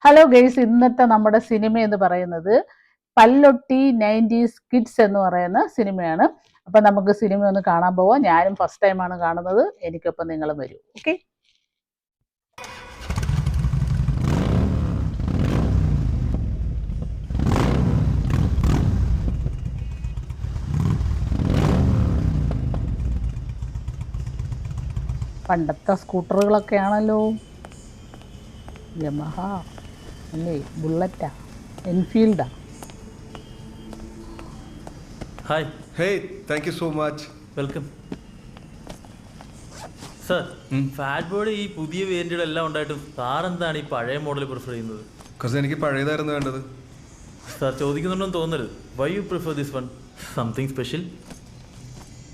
Hello guys, ഇന്നത്തെ നമ്മുടെ cinema എന്ന് പറയുന്നത് പല്ലൊട്ടി 90s കിഡ്സ് എന്ന് പറയുന്ന സിനിമയാണ്. അപ്പം നമുക്ക് സിനിമ ഒന്ന് കാണാൻ പോവാം. ഞാനും ഫസ്റ്റ് ടൈമാണ് കാണുന്നത്. എനിക്കൊപ്പം നിങ്ങളും വരൂ. ഓക്കെ. പണ്ടത്തെ സ്കൂട്ടറുകളൊക്കെ ആണല്ലോ. യമഹ അല്ലേ, ബുള്ളറ്റാ, എൻഫീൽഡാ. Hi. Hey, thank you so much. Welcome sir. Fat body ഈ പുതിയ വേരിയന്റുകളെല്ലാം ഉണ്ടായിട്ടും സാർ എന്താണ് ഈ പഴയ മോഡൽ പ്രിഫർ ചെയ്യുന്നത്? ബിക്കോസ് എനിക്ക് പഴയതായിരുന്നു വേണ്ടത്. സാർ ചോദിക്കുന്നുണ്ടെന്ന് തോന്നരുത്. Why you prefer this one? Something special?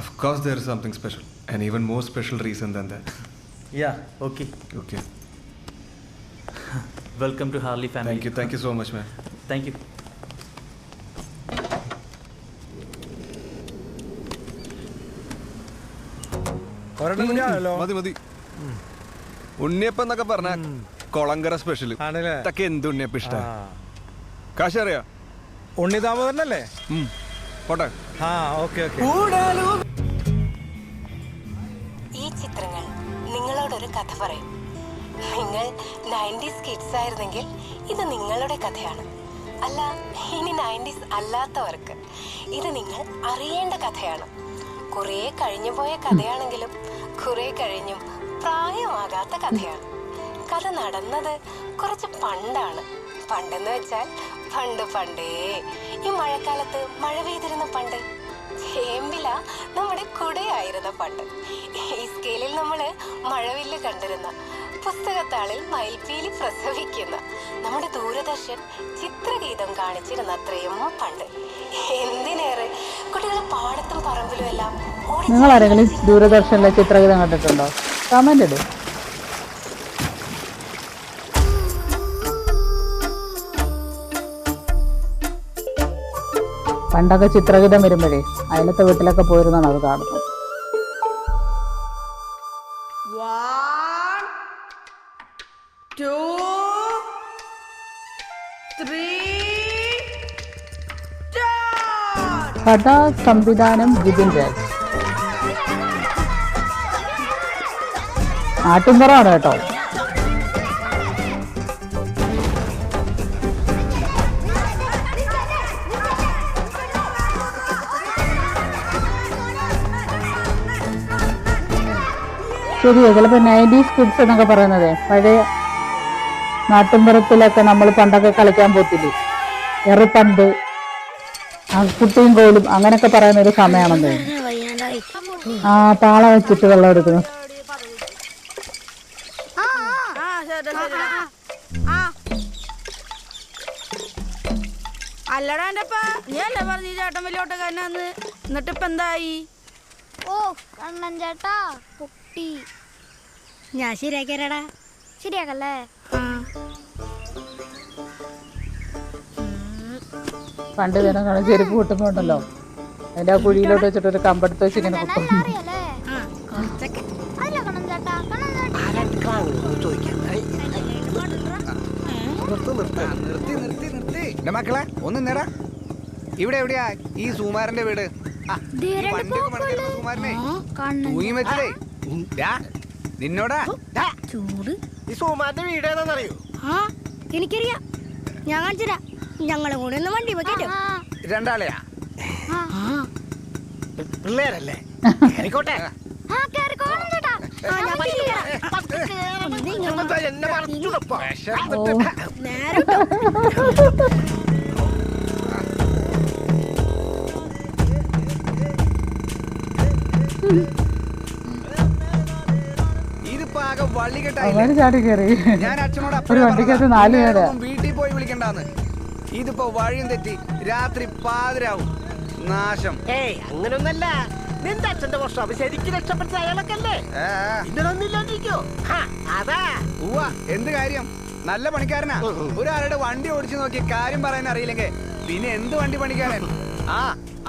Of course there is something special. An even more special reason than that. Yeah, okay. Okay. Welcome to Harley family. Thank you so much, man. Thank you. മതി. ഉണ്ണിയപ്പം എന്നൊക്കെ പറഞ്ഞ കൊളങ്കര special ഇതൊക്കെ എന്ത് ഉണ്ണിയപ്പം ഇഷ്ട കാശ് അറിയാ? ഉണ്ണി ദാമോദരനല്ലേ? പോട്ടെ. ഈ ചിത്രങ്ങൾ നിങ്ങളോടൊരു കഥ പറയും. നിങ്ങൾ 90s കിഡ്സ് ആയിരുന്നെങ്കിൽ ഇത് നിങ്ങളുടെ കഥയാണ്. അല്ല, ഇനി 90s അല്ലാത്തവർക്ക് ഇത് നിങ്ങൾ അറിയേണ്ട കഥയാണ്. കുറെ കഴിഞ്ഞു പോയ കഥയാണെങ്കിലും കുറെ കഴിഞ്ഞും പ്രായമാകാത്ത കഥയാണ്. കഥ നടന്നത് കുറച്ച് പണ്ടാണ്. പണ്ടെന്ന് വെച്ചാൽ പണ്ടേ ഈ മഴക്കാലത്ത് മഴ പെയ്തിരുന്ന പണ്ട്. ചേമ്പില നമ്മുടെ കുടയായിരുന്ന പണ്ട്. ഈ സ്കെയിലിൽ നമ്മൾ മഴവില്ല് കണ്ടിരുന്ന, പുസ്തകത്താളിൽ മയിൽപ്പീലി പ്രസവിക്കുന്ന, നമ്മുടെ ദൂരദർശൻ ചിത്രഗീതം കാണിച്ചിരുന്ന അത്രയും പണ്ട്. എന്തിനേറെ കുട്ടികളെ പാടത്തും പറമ്പിലും എല്ലാം. നിങ്ങൾ ആരെങ്കിലും ദൂരദർശനിലെ ചിത്രഗീതം കണ്ടിട്ടുണ്ടോ? കമന്റ് ഇടും. പണ്ടൊക്കെ ചിത്രഗീതം വരുമ്പോഴേ അയലത്തെ വീട്ടിലൊക്കെ പോയിരുന്നാണ് അത് കാണുന്നത്. കഥ സംവിധാനം ജിതിൻ രാജ്. നാട്ടിൻപുറമാണ് കേട്ടോ. ശരിയാ, ചിലപ്പോൾ 90s കിഡ്സ് എന്നൊക്കെ പറയുന്നത് പഴയ നാട്ടിൻപുറത്തിലൊക്കെ നമ്മൾ പണ്ടൊക്കെ കളിക്കാൻ പോത്തില്ലേ, എറുപന്ത്, കുട്ടിയും കോലും അങ്ങനൊക്കെ പറയുന്ന ഒരു സമയമാണെന്ന്. ആ, പാള വെച്ചിട്ട് വെള്ളം എടുക്കുന്നു. അല്ലടാ എന്റെപ്പാ, നീ അല്ലേ പറഞ്ഞു ചേട്ടൻ വലിയ ഓട്ടക്കാരനാന്ന്? എന്നിട്ട് ഇപ്പൊ എന്തായി? ഓ കണ്ണൻ ചേട്ടാ പൊട്ടി. ഞാൻ ശരിയാക്കിയടാ. ശരിയാക്കല്ലേ? പണ്ട് ദിനം കാണാൻ ചെരുപ്പ് പൊട്ടുമ്പോ ഉണ്ടല്ലോ, അതിന്റെ ആ കുഴിയിലോട്ട് വെച്ചിട്ട് ഒരു കമ്പെടുത്ത് വെച്ച് ഇങ്ങനെ പൊട്ടും. മക്കളെ ഒന്ന് നേടാ. ഇവിടെ എവിടെയാ ഈ സുമാരന്റെ വീട്? നിന്നോടാ ചൂട്. ഈ സുമാരന്റെ വീട് ഏതാണെന്നറിയോ? എനിക്കറിയാം, ഞാൻ കാണിച്ചരാ. ഞങ്ങളെ കൂടെ ഒന്ന് വണ്ടി വെക്കട്ടോ. രണ്ടാളെയാ? പിള്ളേരല്ലേ? ആയിക്കോട്ടെ. ഇതിപ്പോ ആകെ വള്ളികെട്ടായി. ചാടി കയറി. ഞാൻ അച്ഛനോട് ഒരു വണ്ടിക്കകത്ത് 4 പേര്. വീട്ടിൽ പോയി വിളിക്കണ്ടാന്ന്. ഇതിപ്പോ വഴിയും തെറ്റി രാത്രി പാതിരാവും. നാശം. അങ്ങനൊന്നല്ല. നിന്റെ അച്ഛന്റെ വർഷം ശരിക്കും രക്ഷപ്പെട്ട അയാളൊക്കെ അല്ലേ? ഇതിനൊന്നില്ലാണ്ടിരിക്കോ? അതാ. എന്ത് കാര്യം? നല്ല പണിക്കാരനാ. ഒരാളുടെ വണ്ടി ഓടിച്ചു നോക്കി കാര്യം പറയാൻ അറിയില്ലെങ്കിൽ പിന്നെ എന്ത് വണ്ടി പണിക്കാരൻ? ആ,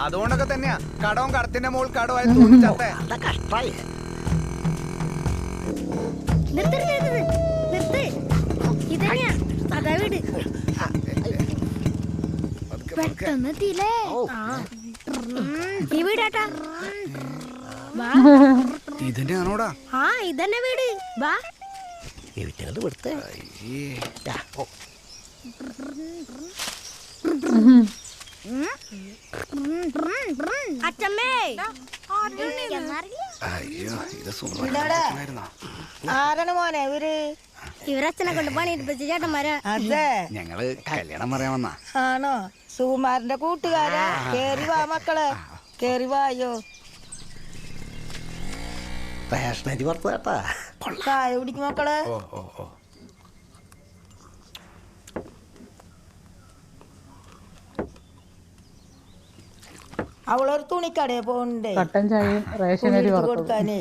അതുകൊണ്ടൊക്കെ തന്നെയാ കടവും കടത്തിന്റെ മോൾ കടവായി തോന്നിച്ചേ. കഷ്ടായി. ഇതന്നെയാ അതാ വീട്. പെട്ടെന്ന് എത്തിയില്ലേ? ഈ വീടാട്ടാ. വാ. ഇതിന്റെ ആണോടാ? ആ ഇതന്നെ വീട്. വാ. അച്ഛമ്മേ. അയ്യോ ഇത് സുന്ദരനായിരുന്നോ? ആരാണ് മോനെ ഇവര്? ഇവരച്ഛനെ കൊണ്ട് പണിയെടുപ്പിച്ച ചേട്ടന്മാരാ. അതെ, ഞങ്ങള് കല്യാണം പറയാൻ വന്നാ. ആണോ? സുകുമാരന്റെ കൂട്ടുകാരാ. കേറി വാ മക്കളെ, കേറി വായോ. റേഷനരി പുറത്ത് കേട്ടാ. ചായ കുടിക്കും മക്കളെ. ഓ ഓ ഓ അവളൊരു തുണിക്കടയെ പോണ്ടേ കട്ടൻ ചായയും റേഷൻ അരി വറുത്തതും കൊടുക്കാനേ.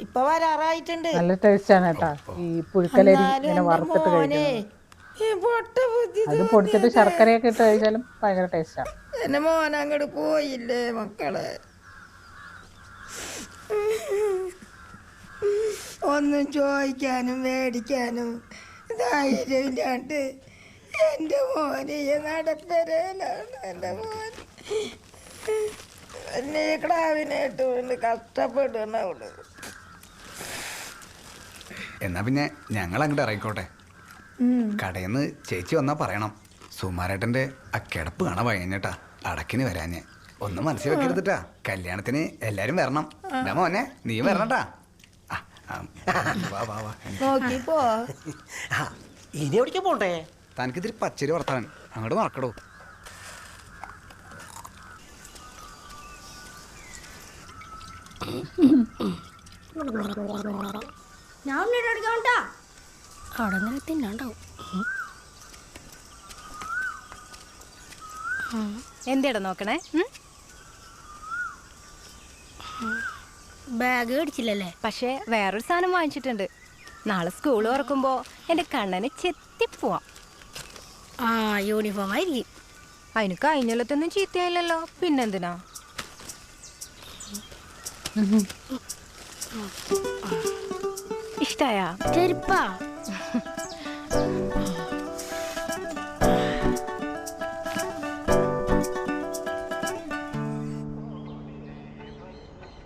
ഇപ്പൊ വരാറായിട്ടുണ്ട്. നല്ല ടേസ്റ്റ് ആണ് കേട്ടാ. ഈ പുഴുക്കലരി ഇങ്ങനെ വറുത്തിട്ട് മോനെ കഴിക്കുന്നത്. ഈ പൊട്ട ബുദ്ധി അത് പൊടിച്ചിട്ട് ശർക്കരയൊക്കെ ഇട്ട് കഴിച്ചാലും ഭയങ്കര ടേസ്റ്റാണ്. എന്റെ മോൻ അങ്ങോട്ട് പോയില്ലേ മക്കളെ? ഒന്നും ചോദിക്കാനും മേടിക്കാനും ധൈര്യമില്ലാണ്ട് എന്റെ മോനെ നടപ്പരയിലാണ്. എന്റെ മോൻ എന്നെ ക്ലാവിനായിട്ട് കൊണ്ട് കഷ്ടപ്പെടുന്ന അവള്. എന്നാ പിന്നെ ഞങ്ങൾ അങ്ങോട്ട് ഇറങ്ങിക്കോട്ടെ. കടയിന്ന് ചേച്ചി വന്നാ പറയണം, സുമാരേട്ടന്റെ ആ കിടപ്പ് കാണാൻ വൈകിട്ടാ അടക്കിന് വരാഞ്ഞ്. ഒന്നും മനസ്സിൽ വെക്കരുതിട്ടാ. കല്യാണത്തിന് എല്ലാരും വരണം. എന്താ മോനെ നീ വരണട്ടാ. വാ വാ വാ. നോക്കിപ്പോ ഇനി എവിടേക്ക് പോണ്ടേ? തനിക്കിതിരി പച്ചരി വർത്താൻ അങ്ങോട്ട് നടക്കടോ. ഞാൻ ഉണ്ണിട്ടടിക്കാണ്ടാ. അവിടെ നിന്ന് തിന്നാണ്ടാവും. എന്തേടാ നോക്കണേ? ബാഗ് മേടിച്ചില്ലല്ലേ? പക്ഷേ വേറൊരു സാധനം വാങ്ങിച്ചിട്ടുണ്ട്. നാളെ സ്കൂൾ തുറക്കുമ്പോ എന്റെ കണ്ണന് ചെത്തിപ്പോവാം. ആ യൂണിഫോം ആയിരിക്കും. അതിന് കഴിഞ്ഞൊല്ലത്തൊന്നും ചീത്തയായില്ലല്ലോ, പിന്നെന്തിനാ? ഇഷ്ടായാ? ചെരുപ്പാ.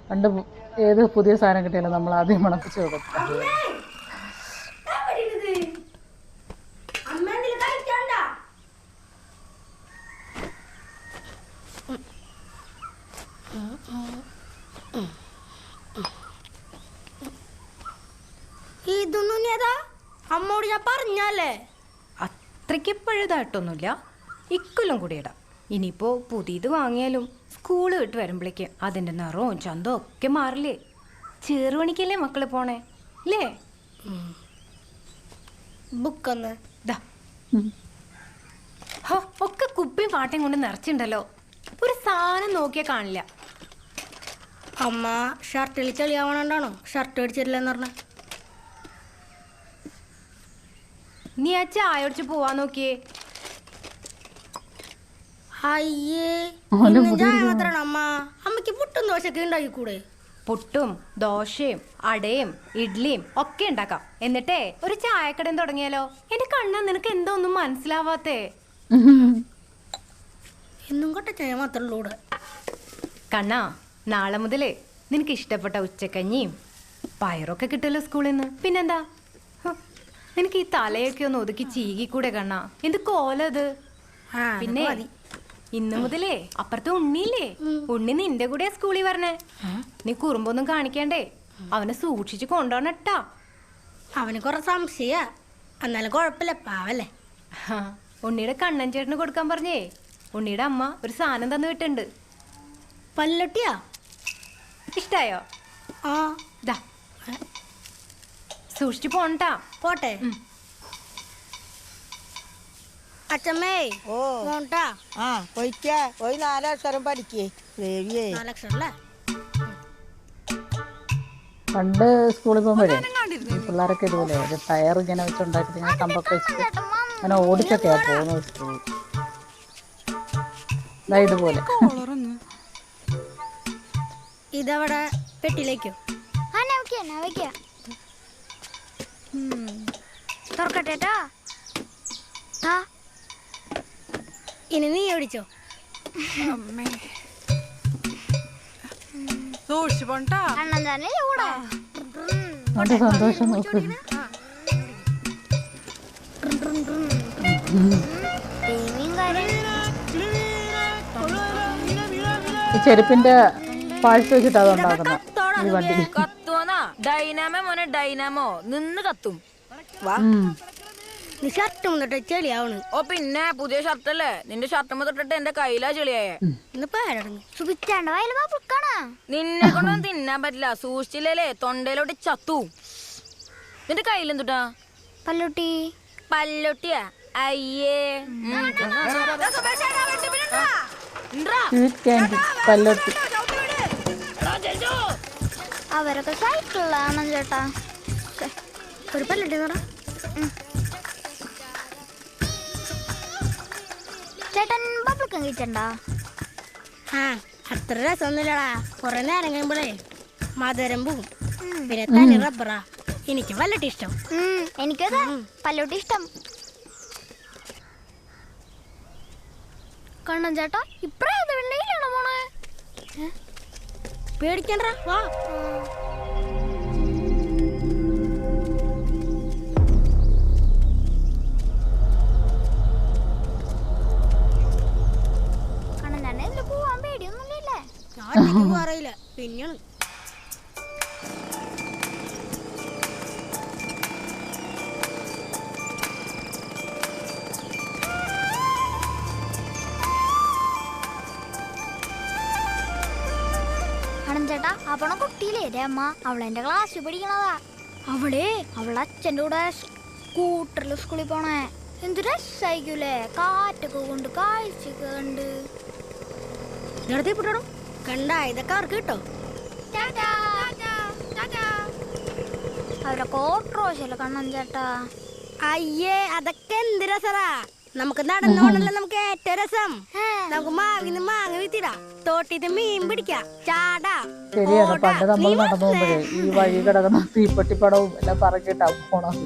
പണ്ട് ഏത് പുതിയ സാധനം കിട്ടിയാലും നമ്മൾ ആദ്യം മണപ്പിച്ച് കൊടുക്കും. ഇതൊന്നും ഏതാ? അമ്മോട് ഞാൻ പറഞ്ഞല്ലേ. അത്രയ്ക്ക് പഴുതായിട്ടൊന്നുമില്ല, ഇക്കൊല്ലം കൂടി ഇടാം. ഇനിയിപ്പോ പുതിയത് വാങ്ങിയാലും സ്കൂള് വിട്ട് വരുമ്പോഴേക്ക് അതിന്റെ നിറവും ചന്തവും ഒക്കെ മാറില്ലേ? ചെറുപണിക്കല്ലേ മക്കള് പോണേ അല്ലേ? ബുക്കൊന്ന് ദാ. ഹോ, ഒക്കെ കുപ്പിയും പാട്ടയും കൊണ്ട് നിറച്ചിണ്ടല്ലോ. ഒരു സാധനം നോക്കിയാ കാണില്ല. അമ്മ ഷർട്ടിൽ ചെളിയാവണോണ്ടാണോ ഷർട്ട് മേടിച്ചിട്ടില്ലെന്ന് പറഞ്ഞ? നീ ആ ചായ ഒടിച്ച് പോവാൻ നോക്കിയേ. അയ്യേ, ഇന്നും ചായ മാത്രാണ് അമ്മ. അമ്മക്ക് പുട്ടും ദോശയൊക്കെ ഉണ്ടാക്കിക്കൂടെ? പുട്ടും ദോശയും അടയും ഇഡ്ലിയും ഒക്കെ ഉണ്ടാക്കാം. എന്നിട്ടേ ഒരു ചായക്കടയും തുടങ്ങിയാലോ? എന്റെ കണ്ണാ, നിനക്ക് എന്തോ ഒന്നും മനസ്സിലാവാത്തേ? എന്നും കൊട്ട ചായ മാത്രമേ ഉള്ളൂ ഇവിടെ. കണ്ണാ, നാളെ മുതലേ നിനക്ക് ഇഷ്ടപ്പെട്ട ഉച്ചക്കഞ്ഞിയും പയറൊക്കെ കിട്ടുമല്ലോ സ്കൂളിൽ നിന്ന്. പിന്നെന്താ, നിനക്ക് ഈ തലയൊക്കെ ഒന്ന് ഒതുക്കി ചീകിക്കൂടെ കണ്ണാ? എന്ത് കോലത്. പിന്നെ ഇന്നു മുതലേ അപ്പുറത്തെ ഉണ്ണിയില്ലേ, ഉണ്ണി നിന്റെ കൂടെ സ്കൂളിൽ വരണേ. നീ കുറുമ്പൊന്നും കാണിക്കണ്ടേ, അവനെ സൂക്ഷിച്ചു കൊണ്ടോണട്ടാ. അവന് കുറെ സംശയ, എന്നാലും കുഴപ്പമില്ല, പാവല്ലേ. ഉണ്ണിയുടെ കണ്ണൻ ചേട്ടന് കൊടുക്കാൻ പറഞ്ഞേ ഉണ്ണിയുടെ അമ്മ ഒരു സാധനം തന്നു വിട്ടുണ്ട്. പല്ലൊട്ടിയാ? ഇഷ്ടായോ? ആ. ദാ, സൂക്ഷിച്ചു പോണ്ടാ. പോട്ടെ. അച്ഛമ്മേ. ഓ പോണ്ടാ. ആ പോയിക്കാ. പോയി 4 അക്ഷരം പഠിക്കേ ദേവിയേ. 4 അക്ഷരം അല്ലേ? പണ്ട് സ്കൂളിൽ പോകുമ്പോഴേ ഈ പിള്ളേരൊക്കെ ഇതുപോലെ ഒരു ടയർ ഇങ്ങനെ വെച്ചുണ്ടാക്കിയിട്ട് ഇങ്ങനെ കമ്പൊക്കെ വെച്ചിട്ട് അങ്ങനെ ഓടിച്ചൊക്കെയാ പോകുന്നത് സ്കൂളിൽ. ഇതുപോലെ ഇതവിടെ പെട്ടിലേക്കോ? തുറക്കട്ടെ. ചേട്ടാ ഇനി നീ ഓടിച്ചോ. സൂക്ഷിച്ചു പോണ്ടാ. അണ്ണൻ തന്നെ കൂടെ അവന്റെ സന്തോഷം നോക്ക്. ഈ ചെരുപ്പിന്റെ പാഴ്ച വെച്ചിട്ട് അതുണ്ടാക്കുന്നത് ഈ വണ്ടി. കത്തുവന്നാ ഡൈനാമോ മോനെ ഡൈനാമോ നിന്ന് കത്തും. നീ ഷർട്ട് മുന്നിട്ട് ചെളിയാവണ്. ഓ പിന്നെ പുതിയ ഷർട്ടല്ലേ, നിന്റെ ഷർട്ട് തൊട്ടിട്ട് എന്റെ കയ്യിലാ ചെളിയായേ. സുഖിച്ചാണ്ട വയല് പുക്കാണാ. നിന്നെ കൊണ്ടൊന്നും തിന്നാൻ പറ്റില്ല, സൂക്ഷിച്ചില്ലേ തൊണ്ടയിലോട്ട് ചത്തു. നിന്റെ കയ്യിലെന്തുട്ടാ? പല്ലുട്ടി. പല്ലൊട്ടിയാ? അയ്യേ. Sweet candy Pallotty. അവരൊക്കെ സൈക്കിളിലാണ് ചേട്ടാ. ഒരു പല്ലുട്ടി ചേട്ടൻ ബബിൾക്കം കഴിച്ചണ്ടാ? അത്ര രസമൊന്നുമില്ലടാ. കുറെ നേരം കഴിയുമ്പോഴേ മധുരം പോവും. പിന്നെ തനി റബ്ബറാ. എനിക്ക് പല്ലൊട്ടി ഇഷ്ടം. എനിക്കത് പല്ലൊട്ടി ഇഷ്ടം. കണ്ണൻ ചേട്ടാ ഇപ്പഴേത് വെണ്ണയിലാണോ പോണേ? പേടിക്കണ്ട വാ. കണ്ണൻ ചേട്ടൻ ഇതിൽ പോവാൻ പേടിയൊന്നുമില്ലല്ലേ? ഞാൻ അറിയില്ല പിന്നെയാണ്. ചേട്ടാ അവണ കുട്ടിയില്ലേ രമ, അവളെന്റെ ക്ലാസ്സിൽ പഠിക്കണതാ. അവളെ അച്ഛൻ്റെ കൂടെ സ്കൂട്ടറിൽ സ്കൂളിൽ പോണേ. എന്ത് രസായിക്കൂലേ, കാറ്റൊക്കെ കൊണ്ട് കാഴ്ചയൊക്കെ കണ്ട്. കണ്ട ഇതൊക്കെ അവർക്ക് കിട്ടോ. അവരൊക്കെ ഓട്ടോശല്ലേ കണ്ണൻ ചേട്ടാ. അയ്യേ അതൊക്കെ എന്ത് രസറാ. നമുക്ക് നടന്നോണല്ലോ നമുക്ക് ഏറ്റവും രസം. നമുക്ക് മാവിന്ന് മാങ്ങ വിത്തിടാം, തോട്ടിട്ട് മീൻ പിടിക്കാം, ചാടാ. ശരിയാണ്, പണ്ട് നമ്മൾ നടന്നു പോകുമ്പോഴേ ഈ വഴി കിടക്കുന്ന തീപ്പെട്ടിപ്പടവും എല്ലാം പറഞ്ഞിട്ടാവും പോണത്.